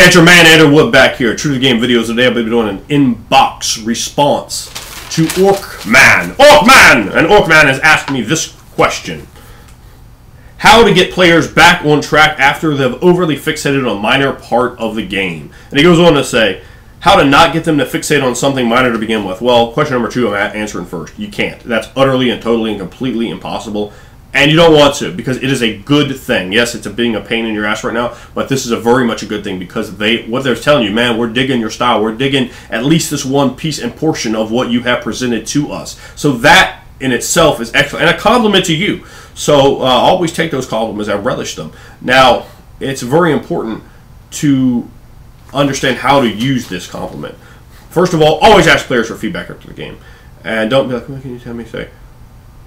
It's your man Andrew Wood back here. True to the Game videos today. I'll be doing an inbox response to Orkman. And Orkman has asked me this question: how to get players back on track after they've overly fixated on a minor part of the game. And he goes on to say, how to not get them to fixate on something minor to begin with. Well, question number 2 I'm answering first. You can't. That's utterly and totally and completely impossible. And you don't want to, because it is a good thing. Yes, it's being a pain in your ass right now, but this is a very much a good thing, because what they're telling you, man, we're digging your style. We're digging at least this one piece and portion of what you have presented to us. So that in itself is excellent, and a compliment to you. So always take those compliments. I relish them. Now, it's very important to understand how to use this compliment. First of all, always ask players for feedback after the game. And don't be like, what can you tell me? Say,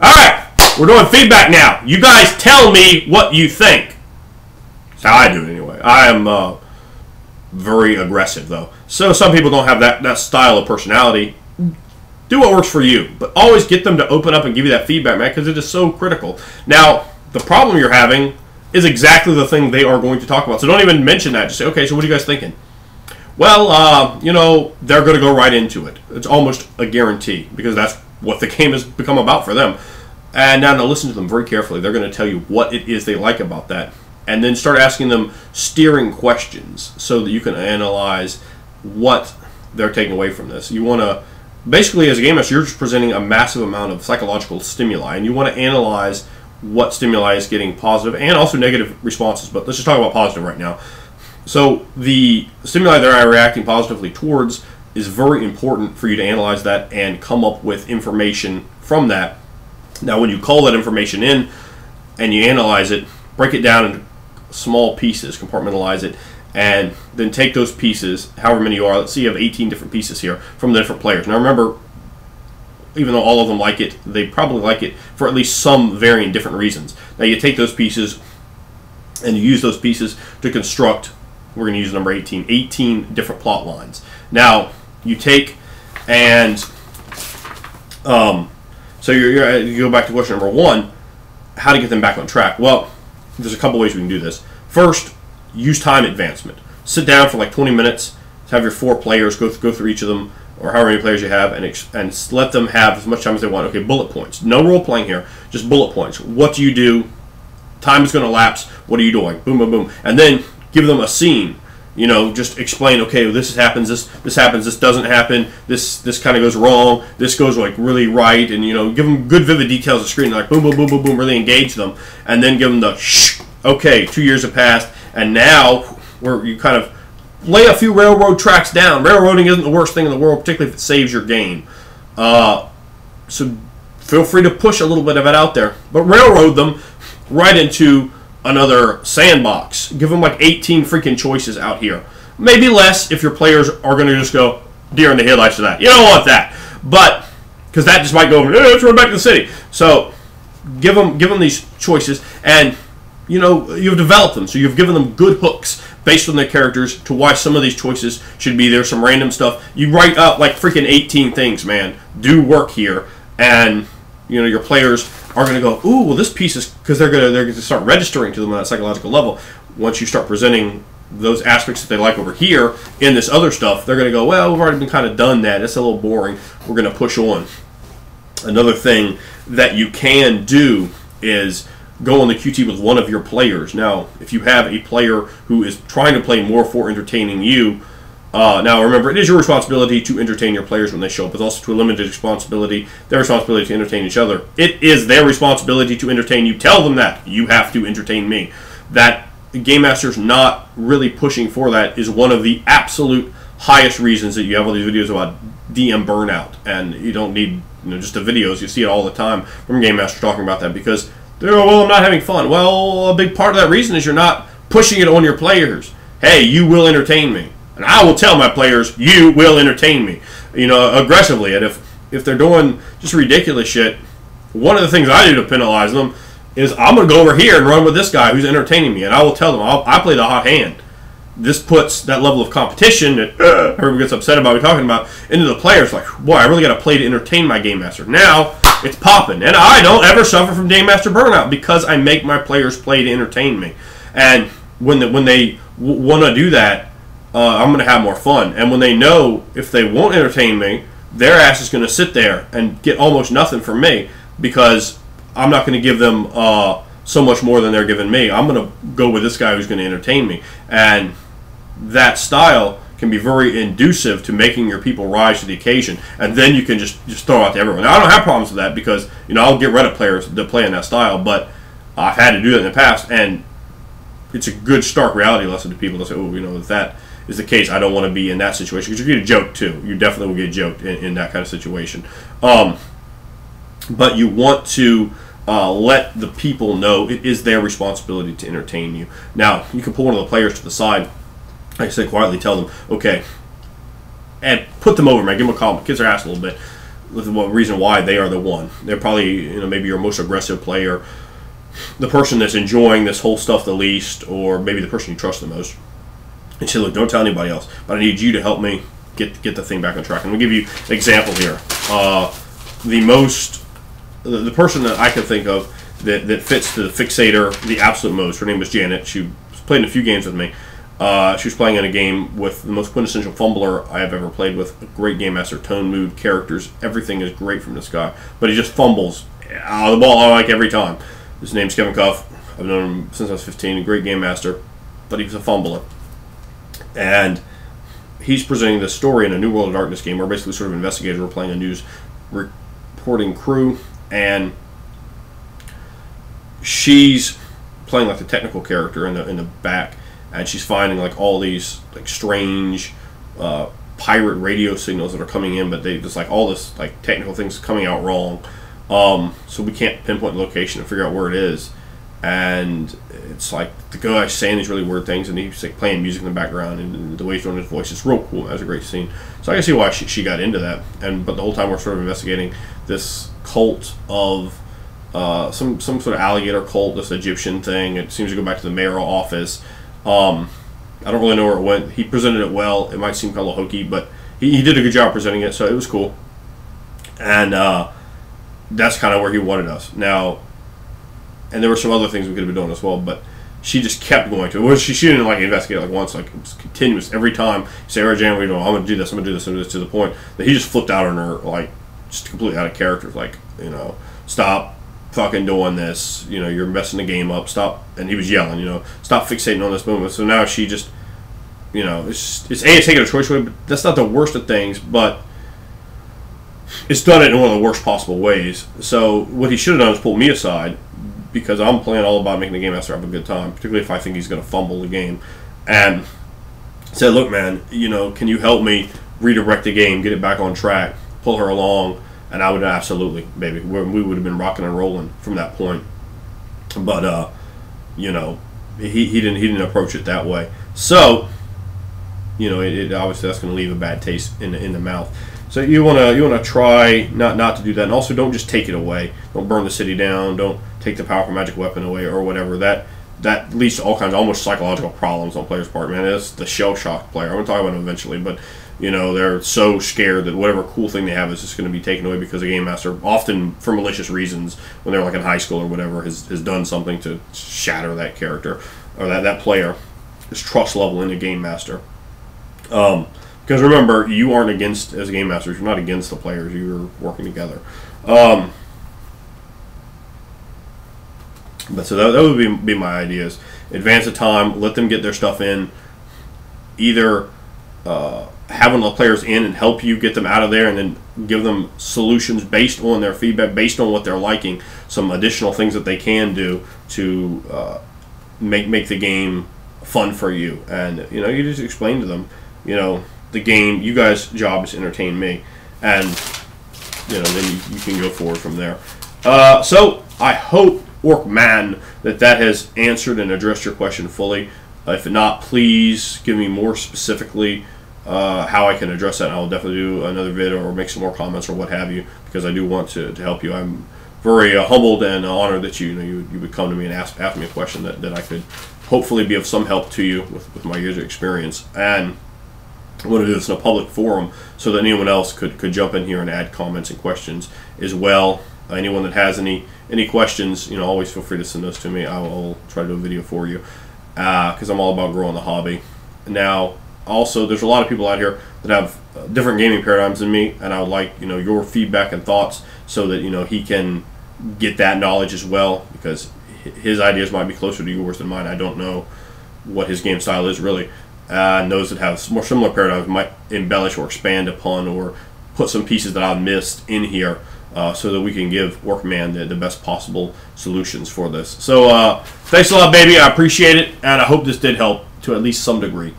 all right, we're doing feedback now. You guys tell me what you think. That's how I do it anyway. I am very aggressive, though. So some people don't have that style of personality. Do what works for you. But always get them to open up and give you that feedback, man, because it is so critical. Now, the problem you're having is exactly the thing they are going to talk about. So don't even mention that. Just say, okay, so what are you guys thinking? Well, you know, they're going to go right into it. It's almost a guarantee, because that's what the game has become about for them. And now to listen to them very carefully. They're going to tell you what it is they like about that. And then start asking them steering questions so that you can analyze what they're taking away from this. You want to, basically as a game master, you're just presenting a massive amount of psychological stimuli. And you want to analyze what stimuli is getting positive and also negative responses. But let's just talk about positive right now. So the stimuli that are reacting positively towards is very important for you to analyze that and come up with information from that. Now, when you call that information in and you analyze it, break it down into small pieces, compartmentalize it, and then take those pieces, however many you are. Let's see, you have 18 different pieces here from the different players. Now, remember, even though all of them like it, they probably like it for at least some varying different reasons. Now, you take those pieces and you use those pieces to construct, we're going to use number 18 different plot lines. Now, you take and so you go back to question number 1, how to get them back on track. Well, there's a couple ways we can do this. First, use time advancement. Sit down for like 20 minutes, have your 4 players go through each of them, or however many players you have, and let them have as much time as they want. Okay, bullet points. No role playing here, just bullet points. What do you do? Time is going to lapse. What are you doing? Boom, boom, boom. And then give them a scene. You know, just explain, okay, well, this happens, this happens, this doesn't happen, this kind of goes wrong, this goes like really right, and you know, give them good vivid details of the screen, like boom, boom, boom, boom, boom, really engage them, and then give them the shh, okay, 2 years have passed, and now where you kind of lay a few railroad tracks down. Railroading isn't the worst thing in the world, particularly if it saves your game. So feel free to push a little bit of it out there, but railroad them right into another sandbox. Give them like 18 freaking choices out here. Maybe less if your players are going to just go deer in the headlights to that. You don't want that. But, because that just might go, let's run back to the city. So, give them these choices, and, you know, you've developed them. So you've given them good hooks based on their characters to why some of these choices should be there. Some random stuff. You write up like freaking 18 things, man. Do work here. And, you know, your players are going to go, ooh, well, this piece is, because they're going to start registering to them on that psychological level. Once you start presenting those aspects that they like over here in this other stuff, they're going to go, well, we've already been kind of done that. It's a little boring. We're going to push on. Another thing that you can do is go on the QT with one of your players. Now, if you have a player who is trying to play more for entertaining you, now remember, it is your responsibility to entertain your players when they show up. It's also to a limited responsibility, their responsibility to entertain each other. It is their responsibility to entertain you. Tell them that. You have to entertain me. That Game Master's not really pushing for that is one of the absolute highest reasons that you have all these videos about DM burnout. And you don't need, you know, just the videos. You see it all the time from Game Master talking about that, because they're, well, I'm not having fun. Well, a big part of that reason is you're not pushing it on your players. Hey, you will entertain me. And I will tell my players, you will entertain me, you know, aggressively. And if they're doing just ridiculous shit, one of the things I do to penalize them is I'm going to go over here and run with this guy who's entertaining me. And I will tell them, I play the hot hand. This puts that level of competition that everyone gets upset about me talking about into the players. Like, boy, I really got to play to entertain my Game Master. Now, it's popping. And I don't ever suffer from Game Master burnout because I make my players play to entertain me. And when they want to do that, I'm going to have more fun. And when they know if they won't entertain me, their ass is going to sit there and get almost nothing from me because I'm not going to give them so much more than they're giving me. I'm going to go with this guy who's going to entertain me. And that style can be very inducive to making your people rise to the occasion, and then you can just throw out to everyone. Now, I don't have problems with that because I'll get rid of players that play in that style, but I've had to do that in the past, and it's a good stark reality lesson to people to say, oh, if that is the case, I don't want to be in that situation, because you get joked too. You definitely will get joked in that kind of situation. But you want to let the people know it is their responsibility to entertain you. Now, you can pull one of the players to the side, like I said, quietly tell them, okay, and put them over, man. Give them a call. Kiss their ass a little bit. With the reason why they are the one. They're probably, maybe your most aggressive player, the person that's enjoying this whole stuff the least, or maybe the person you trust the most. And say, look, don't tell anybody else, but I need you to help me get the thing back on track. And I'm going to give you an example here. The person that I can think of that fits the Fixator the absolute most, her name was Janet. She played in a few games with me. She was playing in a game with the most quintessential fumbler I have ever played with. A great game master, tone, mood, characters, everything is great from this guy. But he just fumbles out of the ball like every time. His name's Kevin Cuff. I've known him since I was 15. A great game master, but he was a fumbler. And he's presenting this story in a New World of Darkness game where basically sort of investigators were playing a news reporting crew, and she's playing like the technical character in the back. And she's finding like all these like strange pirate radio signals that are coming in, but they just like all this like technical things coming out wrong. So we can't pinpoint the location and figure out where it is. And it's like the guy's saying these really weird things, and he's like playing music in the background, and the way he's doing his voice is real cool. That was a great scene. So I can see why she got into that. But the whole time we're sort of investigating this cult of some sort of alligator cult, this Egyptian thing. It seems to go back to the mayoral office. I don't really know where it went. He presented it well. It might seem kind of hokey, but he did a good job presenting it, so it was cool. And that's kind of where he wanted us. Now, and there were some other things we could have been doing as well, but she just kept going to it. Well, she didn't like investigate like once, like it was continuous. Every time you say, all right, Jan, I'm going to do this, I'm going to do this, I'm going to do this, to the point that he just flipped out on her, like just completely out of character. Like, stop fucking doing this, you're messing the game up, stop. And he was yelling, stop fixating on this movement. So now she just, it's taking a choice away, but that's not the worst of things, but it's done it in one of the worst possible ways. So what he should have done is pull me aside, because I'm playing all about making the game master have a good time, particularly if I think he's going to fumble the game, and said, look, man, can you help me redirect the game, get it back on track, pull her along. And I would absolutely, baby, we would have been rocking and rolling from that point. But he didn't approach it that way. So, it obviously that's going to leave a bad taste in the mouth. So you want to try not to do that, and also don't just take it away. Don't burn the city down. Don't take the powerful magic weapon away or whatever. That leads to all kinds of almost psychological problems on players' part. Man, it's the shell shock player. I'm going to talk about it eventually, but. They're so scared that whatever cool thing they have is just going to be taken away because the game master, often for malicious reasons, when they're like in high school or whatever, has done something to shatter that character or that player, his trust level in the game master. Because remember, you aren't against, as game masters, you're not against the players, you're working together. But so that would be my ideas. Advance the time, let them get their stuff in, either have one of the players in and help you get them out of there, and then give them solutions based on their feedback, based on what they're liking, some additional things that they can do to make the game fun for you. And you just explain to them, the game, you guys' job is to entertain me, and then you can go forward from there. So I hope, Orkman, that has answered and addressed your question fully. If not, please give me more specifically how I can address that. I'll definitely do another video or make some more comments or what have you, because I do want to help you. I'm very humbled and honored that you would come to me and ask me a question that I could hopefully be of some help to you with my years of experience. And I want to do this in a public forum so that anyone else could jump in here and add comments and questions as well. Anyone that has any questions, always feel free to send those to me. I'll try to do a video for you, because I'm all about growing the hobby. Now, also there's a lot of people out here that have different gaming paradigms than me, and I would like your feedback and thoughts so that he can get that knowledge as well, because his ideas might be closer to yours than mine. I don't know what his game style is really. And those that have more similar paradigms might embellish or expand upon or put some pieces that I've missed in here so that we can give Orkman the best possible solutions for this. So thanks a lot, baby. I appreciate it, and I hope this did help to at least some degree.